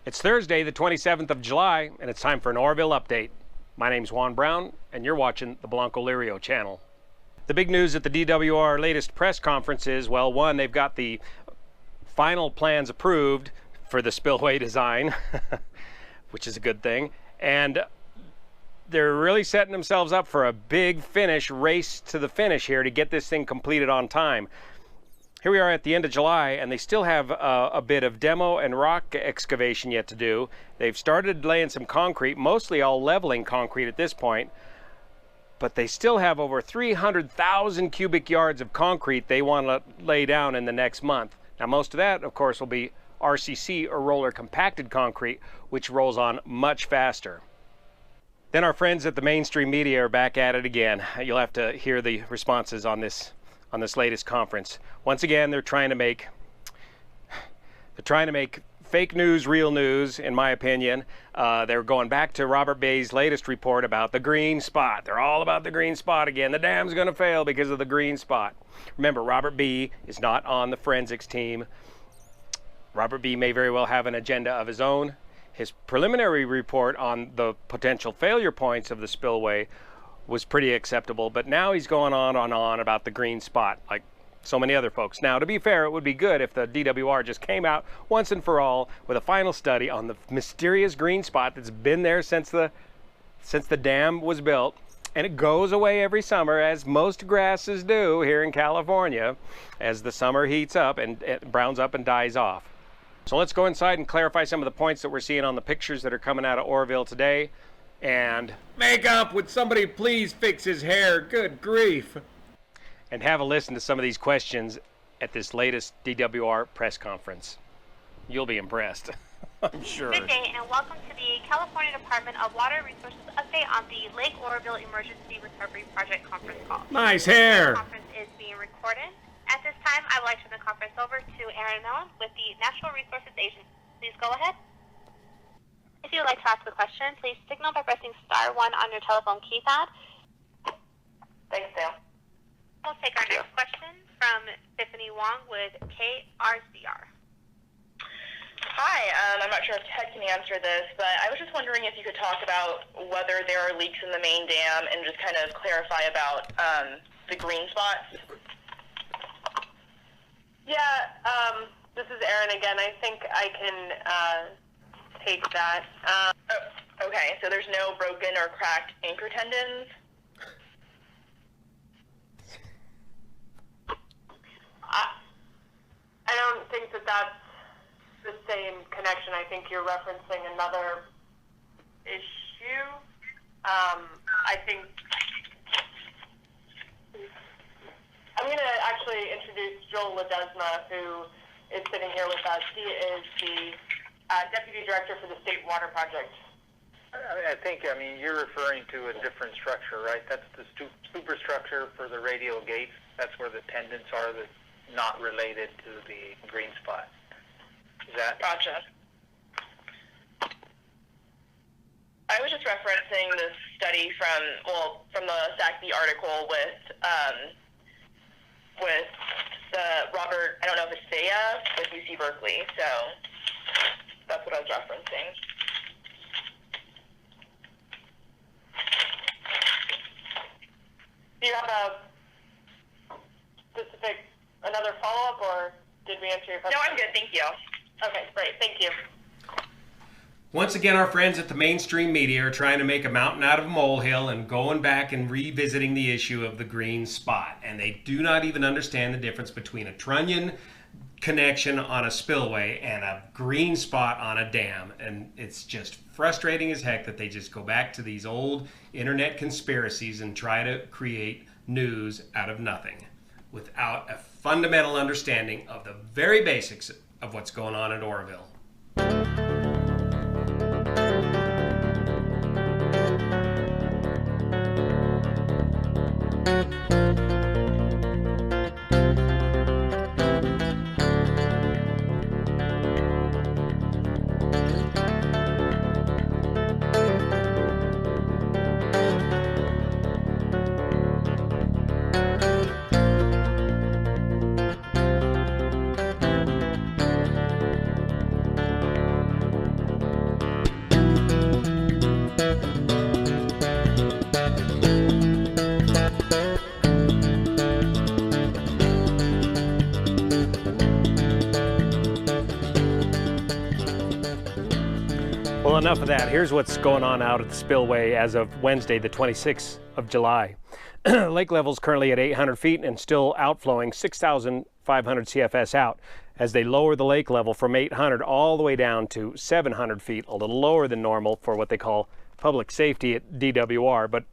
It's Thursday, the 27th of July, and it's time for an Oroville update. My name's Juan Brown, and you're watching the Blanco Lirio channel. The big news at the DWR latest press conference is, well, one, they've got the final plans approved for the Spillway Design, which is a good thing, and they're really setting themselves up for a big finish, race to the finish here to get this thing completed on time. Here we are at the end of July, and they still have a bit of demo and rock excavation yet to do. They've started laying some concrete, mostly all leveling concrete at this point, but they still have over 300,000 cubic yards of concrete they want to lay down in the next month. Now, most of that, of course, will be RCC, or roller compacted concrete, which rolls on much faster. Then our friends at the mainstream media are back at it again. You'll have to hear the responses on this latest conference. Once again, they're trying to make fake news real news, in my opinion. They're going back to Robert Bay's latest report about the green spot. They're all about the green spot again. The dam's going to fail because of the green spot. Remember, Robert B is not on the forensics team. Robert B may very well have an agenda of his own. His preliminary report on the potential failure points of the spillway was pretty acceptable, but now he's going on about the green spot, like so many other folks. Now, to be fair, it would be good if the DWR just came out once and for all with a final study on the mysterious green spot that's been there since the dam was built, and it goes away every summer, as most grasses do here in California, as the summer heats up and it browns up and dies off. So let's go inside and clarify some of the points that we're seeing on the pictures that are coming out of Oroville today. And make up, would somebody please fix his hair? Good grief. And have a listen to some of these questions at this latest DWR press conference. You'll be impressed, I'm sure. Good day, and welcome to the California Department of Water Resources update on the Lake Oroville Emergency Recovery Project conference call. Nice hair. The conference is being recorded. At this time, I would like to turn the conference over to Aram with the Natural Resources Agency. Please go ahead. If you would like to ask a question, please signal by pressing *1 on your telephone keypad. Thanks, Dale. We'll take our next question from Tiffany Wong with KRCR. Hi, I'm not sure if Ted can answer this, but I was just wondering if you could talk about whether there are leaks in the main dam and just kind of clarify about the green spots. Yeah, this is Erin again. I think I can take that. Okay, so there's no broken or cracked anchor tendons? I don't think that that's the same connection. I think you're referencing another issue. I think I'm going to actually introduce Joel Ledesma, who is sitting here with us. He is the Deputy Director for the State Water Project. I think, you're referring to a different structure, right? That's the superstructure for the radial gates. That's where the tendons are that's not related to the green spot. Is that? Gotcha. I was just referencing this study from the SACB article with the Robert, I don't know if it's Thea, with UC Berkeley, so that's what I was referencing. Do you have another follow-up, or did we answer your question? No, I'm good, thank you. Okay, great, thank you. Once again, our friends at the mainstream media are trying to make a mountain out of a molehill and going back and revisiting the issue of the green spot. And they do not even understand the difference between a trunnion connection on a spillway and a green spot on a dam. And it's just frustrating as heck that they just go back to these old internet conspiracies and try to create news out of nothing without a fundamental understanding of the very basics of what's going on at Oroville. Well, enough of that. Here's what's going on out at the spillway as of Wednesday, the 26th of July. Lake level's currently at 800 feet and still outflowing 6,500 CFS out as they lower the lake level from 800 all the way down to 700 feet, a little lower than normal for what they call public safety at DWR. But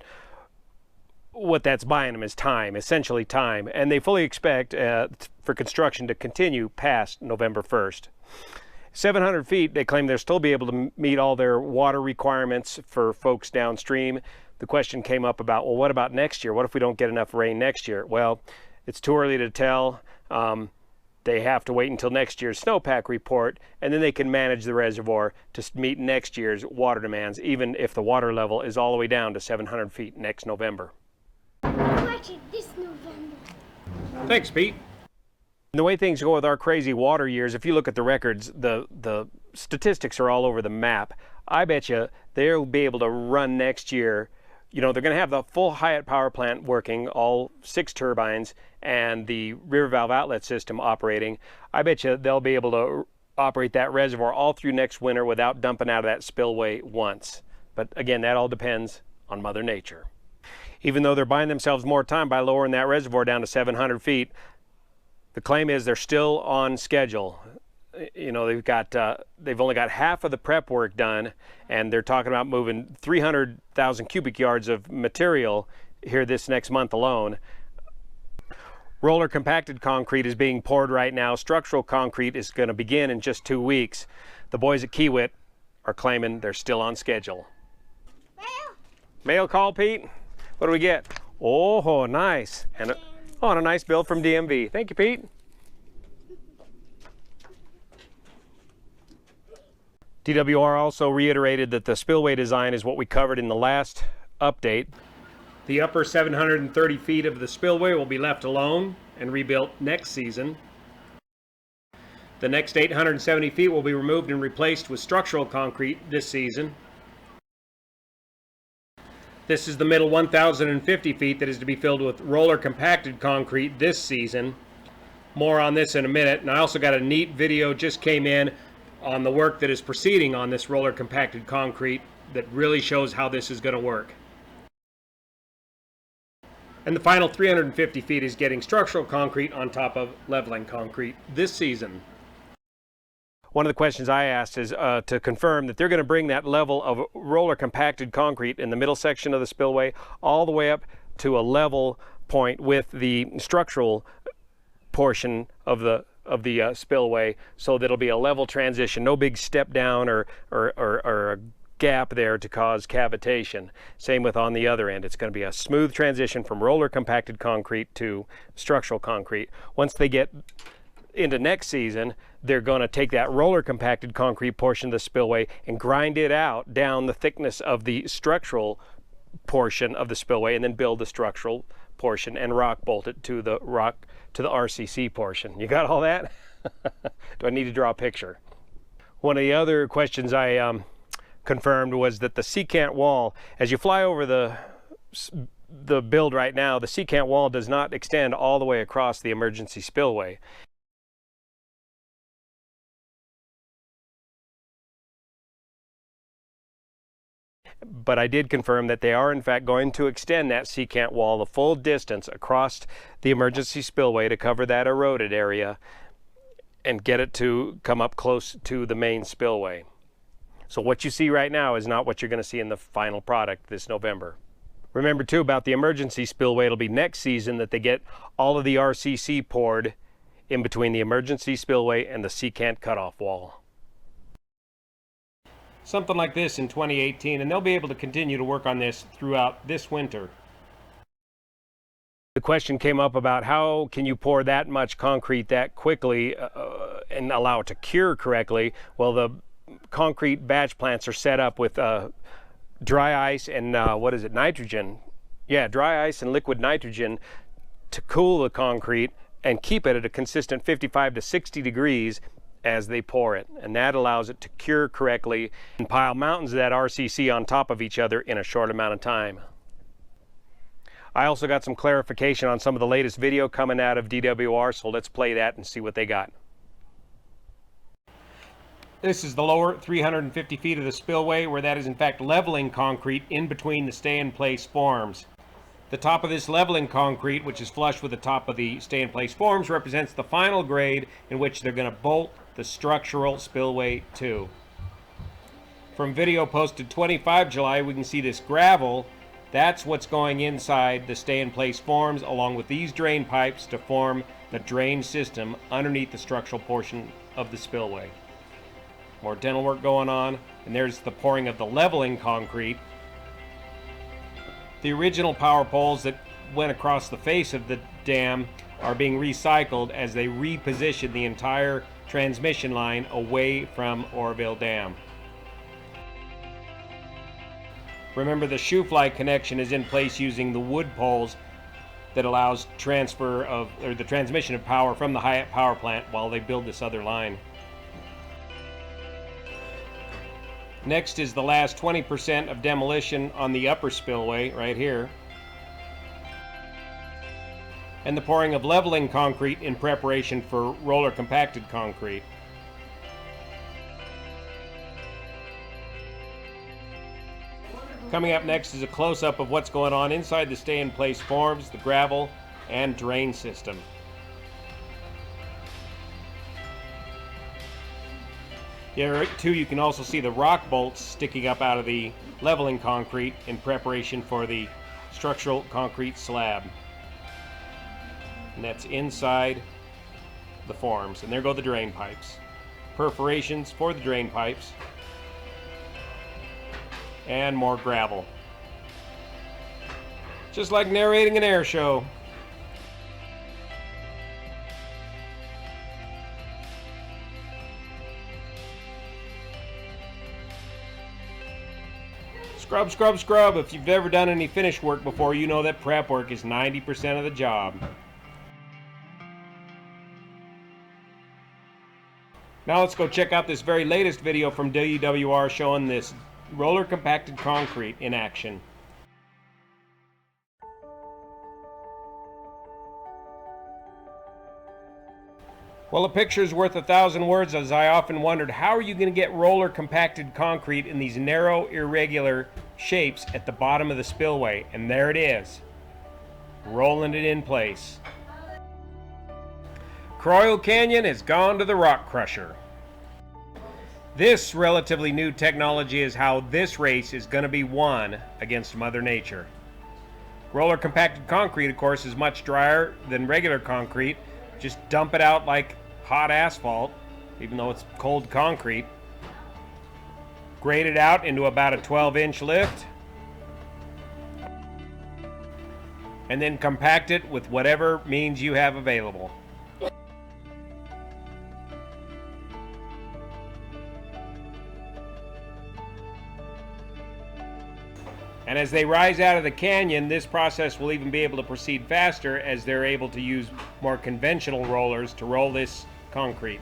what that's buying them is time, essentially time. And they fully expect for construction to continue past November 1st. 700 feet, they claim they'll still be able to meet all their water requirements for folks downstream. The question came up about, well, what about next year? What if we don't get enough rain next year? Well, it's too early to tell. They have to wait until next year's snowpack report, and then they can manage the reservoir to meet next year's water demands, even if the water level is all the way down to 700 feet next November. Watch it this November. Thanks, Pete. The way things go with our crazy water years, if you look at the records, the statistics are all over the map. I bet you they'll be able to run next year. You know, they're going to have the full Hyatt power plant working, all 6 turbines, and the river valve outlet system operating. I bet you they'll be able to operate that reservoir all through next winter without dumping out of that spillway once. But again, that all depends on Mother Nature. Even though they're buying themselves more time by lowering that reservoir down to 700 feet, the claim is they're still on schedule. You know, they've only got half of the prep work done, and they're talking about moving 300,000 cubic yards of material here this next month alone. Roller compacted concrete is being poured right now. Structural concrete is going to begin in just 2 weeks. The boys at Kiewit are claiming they're still on schedule. Mail call, Pete? What do we get? Oh, nice. And a nice bill from DMV. Thank you, Pete. DWR also reiterated that the spillway design is what we covered in the last update. The upper 730 feet of the spillway will be left alone and rebuilt next season. The next 870 feet will be removed and replaced with structural concrete this season. This is the middle 1,050 feet that is to be filled with roller compacted concrete this season. More on this in a minute. And I also got a neat video just came in on the work that is proceeding on this roller compacted concrete that really shows how this is going to work. And the final 350 feet is getting structural concrete on top of leveling concrete this season. One of the questions I asked is to confirm that they're going to bring that level of roller compacted concrete in the middle section of the spillway all the way up to a level point with the structural portion of the spillway, so that it'll be a level transition, no big step down or a gap there to cause cavitation. Same with on the other end. It's going to be a smooth transition from roller compacted concrete to structural concrete. Once they get into next season, they're going to take that roller compacted concrete portion of the spillway and grind it out down the thickness of the structural portion of the spillway, and then build the structural portion and rock bolt it to the RCC portion. You got all that? Do I need to draw a picture? One of the other questions I confirmed was that the secant wall, as you fly over the build right now, the secant wall does not extend all the way across the emergency spillway. But I did confirm that they are in fact going to extend that secant wall the full distance across the emergency spillway to cover that eroded area and get it to come up close to the main spillway. So what you see right now is not what you're going to see in the final product this November. Remember too about the emergency spillway, it'll be next season that they get all of the RCC poured in between the emergency spillway and the secant cutoff wall. Something like this in 2018, and they'll be able to continue to work on this throughout this winter. The question came up about how can you pour that much concrete that quickly and allow it to cure correctly. Well, the concrete batch plants are set up with dry ice and nitrogen. Yeah, dry ice and liquid nitrogen to cool the concrete and keep it at a consistent 55 to 60 degrees as they pour it, and that allows it to cure correctly and pile mountains of that RCC on top of each other in a short amount of time. I also got some clarification on some of the latest video coming out of DWR, so let's play that and see what they got. This is the lower 350 feet of the spillway, where that is in fact leveling concrete in between the stay-in-place forms. The top of this leveling concrete, which is flush with the top of the stay-in-place forms, represents the final grade in which they're going to bolt the structural spillway to. From video posted 25 July, we can see this gravel. That's what's going inside the stay-in-place forms, along with these drain pipes to form the drain system underneath the structural portion of the spillway. More dental work going on, and there's the pouring of the leveling concrete. The original power poles that went across the face of the dam are being recycled as they reposition the entire transmission line away from Oroville Dam. Remember, the shoe fly connection is in place using the wood poles that allows transfer of, or the transmission of power from the Hyatt power plant while they build this other line. Next is the last 20% of demolition on the upper spillway right here, and the pouring of leveling concrete in preparation for roller compacted concrete. Coming up next is a close-up of what's going on inside the stay-in-place forms, the gravel, and drain system. Here too, you can also see the rock bolts sticking up out of the leveling concrete in preparation for the structural concrete slab. And that's inside the forms. And there go the drain pipes. Perforations for the drain pipes. And more gravel. Just like narrating an air show. Scrub, scrub, scrub. If you've ever done any finish work before, you know that prep work is 90% of the job. Now let's go check out this very latest video from WWR showing this roller compacted concrete in action. Well, a picture's worth 1,000 words, as I often wondered, how are you going to get roller compacted concrete in these narrow, irregular shapes at the bottom of the spillway? And there it is, rolling it in place. Croyle Canyon has gone to the rock crusher. This relatively new technology is how this race is going to be won against Mother Nature. Roller compacted concrete, of course, is much drier than regular concrete. Just dump it out like hot asphalt, even though it's cold concrete. Grade it out into about a 12-inch lift. And then compact it with whatever means you have available. And as they rise out of the canyon, this process will even be able to proceed faster as they're able to use more conventional rollers to roll this concrete.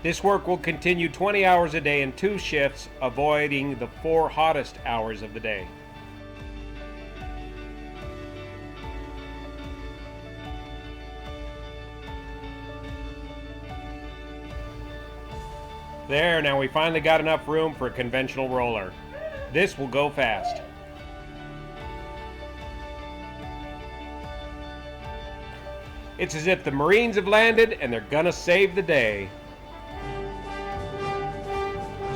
This work will continue 20 hours a day in 2 shifts, avoiding the 4 hottest hours of the day. There, now we finally got enough room for a conventional roller. This will go fast. It's as if the Marines have landed and they're gonna save the day.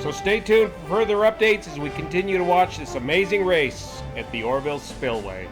So stay tuned for further updates as we continue to watch this amazing race at the Oroville Spillway.